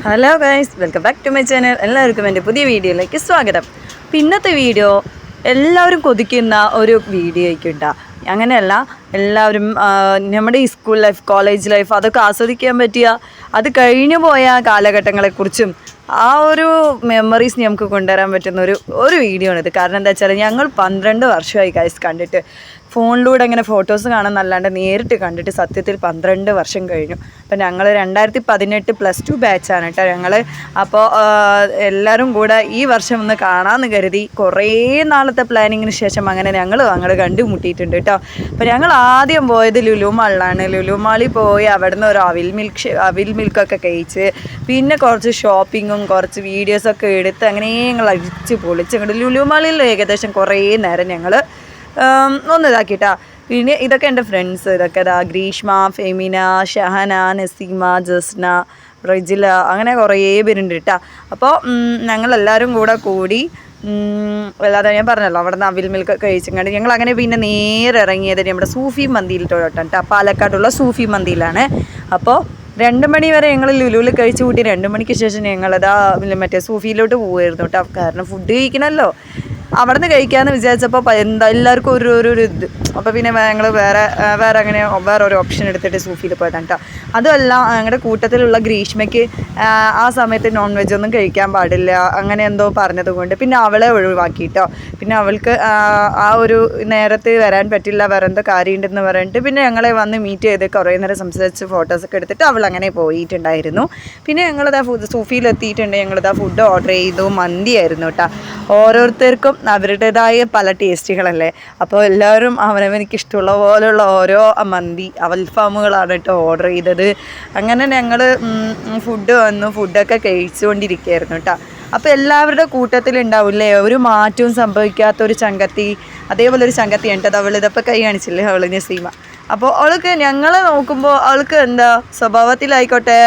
Hello guys, welcome back to my channel. എല്ലാവർക്കും എൻ്റെ പുതിയ വീഡിയോയിലേക്ക് സ്വാഗതം. ഇന്നത്തെ വീഡിയോ എല്ലാവരും കൊതിക്കുന്ന ഒരു വീഡിയോ ആയിക്കുണ്ടാ. അങ്ങനെയല്ല, എല്ലാവരും നമ്മുടെ ഈ സ്കൂൾ ലൈഫ്, കോളേജ് ലൈഫ് അതൊക്കെ ആസ്വദിക്കാൻ പറ്റിയ, അത് കഴിഞ്ഞു പോയ കാലഘട്ടങ്ങളെക്കുറിച്ചും ആ ഒരു മെമ്മറീസ് നമുക്ക് കൊണ്ടുവരാൻ പറ്റുന്ന ഒരു വീഡിയോ ആണിത്. കാരണം എന്താ വെച്ചാൽ ഞങ്ങൾ 12 വർഷമായി ഗൈസ് കണ്ടിട്ട്. ഫോണിലൂടെ അങ്ങനെ ഫോട്ടോസ് കാണാമെന്നല്ലാണ്ട് നേരിട്ട് കണ്ടിട്ട് സത്യത്തിൽ 12 വർഷം കഴിഞ്ഞു. അപ്പം ഞങ്ങൾ 2018 +2 ബാച്ചാണ് കേട്ടോ ഞങ്ങൾ. അപ്പോൾ എല്ലാവരും കൂടെ ഈ വർഷം ഒന്ന് കാണാമെന്ന് കരുതി കുറേ നാളത്തെ പ്ലാനിങ്ങിന് ശേഷം അങ്ങനെ ഞങ്ങൾ കണ്ടുമുട്ടിയിട്ടുണ്ട് കേട്ടോ. അപ്പോൾ ഞങ്ങൾ ആദ്യം പോയത് ലുലു മാളിലാണ്. ലുലു മാളിൽ പോയി അവിടുന്ന് ഒരു അവിൽ മിൽക്കൊക്കെ കഴിച്ച്, പിന്നെ കുറച്ച് ഷോപ്പിങ്ങും കുറച്ച് വീഡിയോസൊക്കെ എടുത്ത് അങ്ങനെ ഞങ്ങൾ അടിച്ച് പൊളിച്ച് അങ്ങോട്ട് ലുലു മാളിൽ ഏകദേശം കുറേ നേരം ഞങ്ങൾ ഒന്ന് ഇതാക്കിയിട്ടാ. പിന്നെ ഇതൊക്കെ എൻ്റെ ഫ്രണ്ട്സ്, ഇതൊക്കെ ഗ്രീഷ്മ, ഫെമിന, ഷഹന, നസീമ, ജസ്ന, റജില, അങ്ങനെ കുറേ പേരുണ്ട് കേട്ടോ. അപ്പോൾ ഞങ്ങളെല്ലാവരും കൂടി അല്ലാതെ ഞാൻ പറഞ്ഞല്ലോ അവിടെ നിന്ന് അവിൽ മിൽക്ക് കഴിച്ചിങ്ങാണ്ട് ഞങ്ങൾ അങ്ങനെ പിന്നെ നേരെ ഇറങ്ങിയത് നമ്മുടെ സൂഫി മന്തിയിലോട്ടാണ് കേട്ടോ. പാലക്കാടുള്ള സൂഫി മന്തിയിലാണ്. അപ്പോൾ 2 മണി വരെ ഞങ്ങൾ ലുലുവിൽ കഴിച്ചു കൂട്ടി. 2 മണിക്ക് ശേഷം ഞങ്ങളതാ മറ്റേ സൂഫിയിലോട്ട് പോകുമായിരുന്നു കേട്ടോ. കാരണം ഫുഡ് കഴിക്കണമല്ലോ, അവിടെ നിന്ന് കഴിക്കാമെന്ന് വിചാരിച്ചപ്പോൾ എല്ലാവർക്കും ഒരു ഇത്. അപ്പോൾ പിന്നെ ഞങ്ങൾ വേറെ അങ്ങനെ വേറൊരു ഓപ്ഷൻ എടുത്തിട്ട് സൂഫിയിൽ പോയതാണ് കേട്ടോ. അതുമല്ല, ഞങ്ങളുടെ കൂട്ടത്തിലുള്ള ഗ്രീഷ്മയ്ക്ക് ആ സമയത്ത് നോൺ വെജ് ഒന്നും കഴിക്കാൻ പാടില്ല അങ്ങനെ എന്തോ പറഞ്ഞതുകൊണ്ട് പിന്നെ അവളെ ഒഴിവാക്കി കേട്ടോ. പിന്നെ അവൾക്ക് ആ ഒരു നേരത്ത് വരാൻ പറ്റില്ല, വേറെ എന്തോ കാര്യമുണ്ടെന്ന് പറഞ്ഞിട്ട് പിന്നെ ഞങ്ങളെ വന്ന് മീറ്റ് ചെയ്ത് കുറേ നേരം സംസാരിച്ച് ഫോട്ടോസൊക്കെ എടുത്തിട്ട് അവൾ അങ്ങനെ പോയിട്ടുണ്ടായിരുന്നു. പിന്നെ ഞങ്ങളിതാ സൂഫിയിലെത്തിയിട്ടുണ്ട്. ഞങ്ങളിതാ ഫുഡ് ഓർഡർ ചെയ്തു. മന്തിയായിരുന്നു കേട്ടോ. ഓരോരുത്തർക്കും അവരുടേതായ പല ടേസ്റ്റുകളല്ലേ. അപ്പോൾ എല്ലാവരും അവനവനിക്കിഷ്ടമുള്ള പോലെയുള്ള ഓരോ മന്തി അൽഫാമുകളാണ് കേട്ടോ ഓർഡർ ചെയ്തത്. അങ്ങനെ ഞങ്ങൾ ഫുഡ് വന്നു, ഫുഡൊക്കെ കഴിച്ചുകൊണ്ടിരിക്കുകയായിരുന്നു കേട്ടോ. അപ്പോൾ എല്ലാവരുടെ കൂട്ടത്തിലുണ്ടാവില്ലേ ഒരു മാറ്റവും സംഭവിക്കാത്തൊരു ചങ്കത്തി, അതേപോലെ ഒരു ചങ്കത്തി ഉണ്ടത്. അവൾ ഇതപ്പോൾ കൈ കാണിച്ചില്ലേ, അവൾ നസീമ. അപ്പോൾ അവൾക്ക് ഞങ്ങളെ നോക്കുമ്പോൾ അവൾക്ക് എന്താ സ്വഭാവത്തിലായിക്കോട്ടെ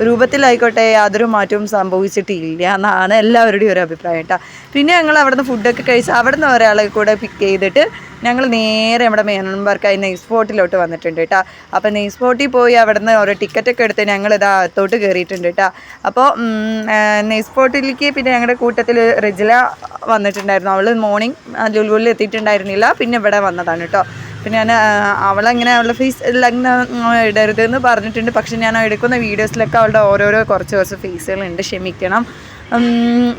രൂപത്തിലായിക്കോട്ടെ യാതൊരു മാറ്റവും സംഭവിച്ചിട്ടില്ല എന്നാണ് എല്ലാവരുടെയും ഒരു അഭിപ്രായം കേട്ടോ. പിന്നെ ഞങ്ങൾ അവിടെ നിന്ന് ഫുഡൊക്കെ കഴിച്ച് അവിടെ നിന്ന് ഒരാളെ കൂടെ പിക്ക് ചെയ്തിട്ട് ഞങ്ങൾ നേരെ നമ്മുടെ മേനോൻപാർക്കായി നെയ്സ് സ്പോട്ടിലോട്ട് വന്നിട്ടുണ്ട് കേട്ടോ. അപ്പോൾ നെയ്സ് സ്പോട്ടിൽ പോയി അവിടെ നിന്ന് ഓരോ ടിക്കറ്റൊക്കെ എടുത്ത് ഞങ്ങൾ അകത്തോട്ട് കയറിയിട്ടുണ്ട് കേട്ടോ. അപ്പോൾ നെയ്സ് സ്പോട്ടിലേക്ക് പിന്നെ ഞങ്ങളുടെ കൂട്ടത്തിൽ റജില വന്നിട്ടുണ്ടായിരുന്നു. അവൾ മോർണിംഗ് ലുലുവിൽ എത്തിയിട്ടുണ്ടായിരുന്നില്ല, പിന്നെ ഇവിടെ വന്നതാണ് കേട്ടോ. പിന്നെ ഞാൻ അവളങ്ങനെ അവളുടെ ഫേസ് എല്ലാം ഇടരുതെന്ന് പറഞ്ഞിട്ടുണ്ട്. പക്ഷെ ഞാൻ എടുക്കുന്ന വീഡിയോസിലൊക്കെ അവളുടെ ഓരോരോ കുറച്ച് ഫേസുകളുണ്ട്, ക്ഷമിക്കണം.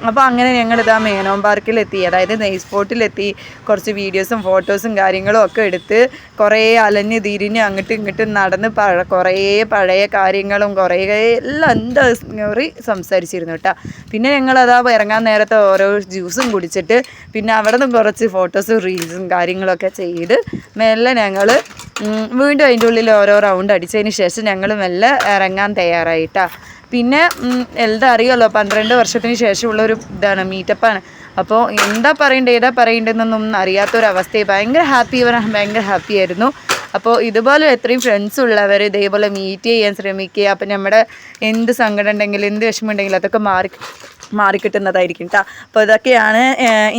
അപ്പോൾ അങ്ങനെ ഞങ്ങളിതാ മേനോൻ പാർക്കിലെത്തി, അതായത് നെയ്സ് സ്പോട്ടിലെത്തി. കുറച്ച് വീഡിയോസും ഫോട്ടോസും കാര്യങ്ങളും ഒക്കെ എടുത്ത് കുറേ അലഞ്ഞ് തിരിഞ്ഞ് അങ്ങോട്ടും ഇങ്ങോട്ടും നടന്ന് കുറേ പഴയ കാര്യങ്ങളും കുറേ എല്ലാം എന്താ സംസാരിച്ചിരുന്നു കേട്ടോ. പിന്നെ ഞങ്ങളതാ ഇറങ്ങാൻ നേരത്തെ ഓരോ ജ്യൂസും കുടിച്ചിട്ട് പിന്നെ അവിടെ നിന്ന് കുറച്ച് ഫോട്ടോസും റീൽസും കാര്യങ്ങളൊക്കെ ചെയ്ത് മെല്ലെ ഞങ്ങൾ വീണ്ടും അതിൻ്റെ ഉള്ളിൽ ഓരോ റൗണ്ട് അടിച്ചതിന് ശേഷം ഞങ്ങൾ മെല്ലെ ഇറങ്ങാൻ തയ്യാറായിട്ടാ. പിന്നെ എന്താ അറിയാമല്ലോ, 12 വർഷത്തിന് ശേഷമുള്ളൊരു ഇതാണ്, മീറ്റപ്പാണ്. അപ്പോൾ എന്താ പറയേണ്ടതെന്നൊന്നും അറിയാത്തൊരവസ്ഥയെ ഭയങ്കര ഹാപ്പി ആയിരുന്നു. അപ്പോൾ ഇതുപോലെ എത്രയും ഫ്രണ്ട്സ് ഉള്ളവർ ഇതേപോലെ മീറ്റ് ചെയ്യാൻ ശ്രമിക്കുക. അപ്പം നമ്മുടെ എന്ത് സങ്കടം ഉണ്ടെങ്കിലും എന്ത് വിഷമം ഉണ്ടെങ്കിലും അതൊക്കെ മാറിക്കിട്ടുന്നതായിരിക്കും കേട്ടോ. അപ്പോൾ ഇതൊക്കെയാണ്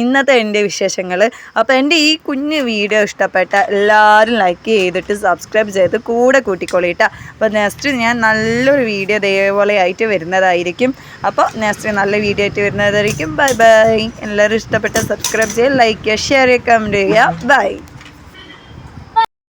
ഇന്നത്തെ എൻ്റെ വിശേഷങ്ങൾ. അപ്പോൾ എൻ്റെ ഈ കുഞ്ഞ് വീഡിയോ ഇഷ്ടപ്പെട്ട എല്ലാവരും ലൈക്ക് ചെയ്തിട്ട് സബ്സ്ക്രൈബ് ചെയ്ത് കൂടെ കൂട്ടിക്കൊള്ളിട്ടാ. അപ്പോൾ നെക്സ്റ്റ് ഞാൻ നല്ലൊരു വീഡിയോ ഇതേപോലെ ആയിട്ട് വരുന്നതായിരിക്കും. അപ്പോൾ നെക്സ്റ്റ് നല്ല വീഡിയോ ആയിട്ട് വരുന്നതായിരിക്കും. ബൈ. എല്ലാവരും ഇഷ്ടപ്പെട്ട സബ്സ്ക്രൈബ് ചെയ്യുക, ലൈക്ക് ചെയ്യുക, ഷെയർ ചെയ്യുക, കമൻറ്റ് ചെയ്യുക. ബൈ.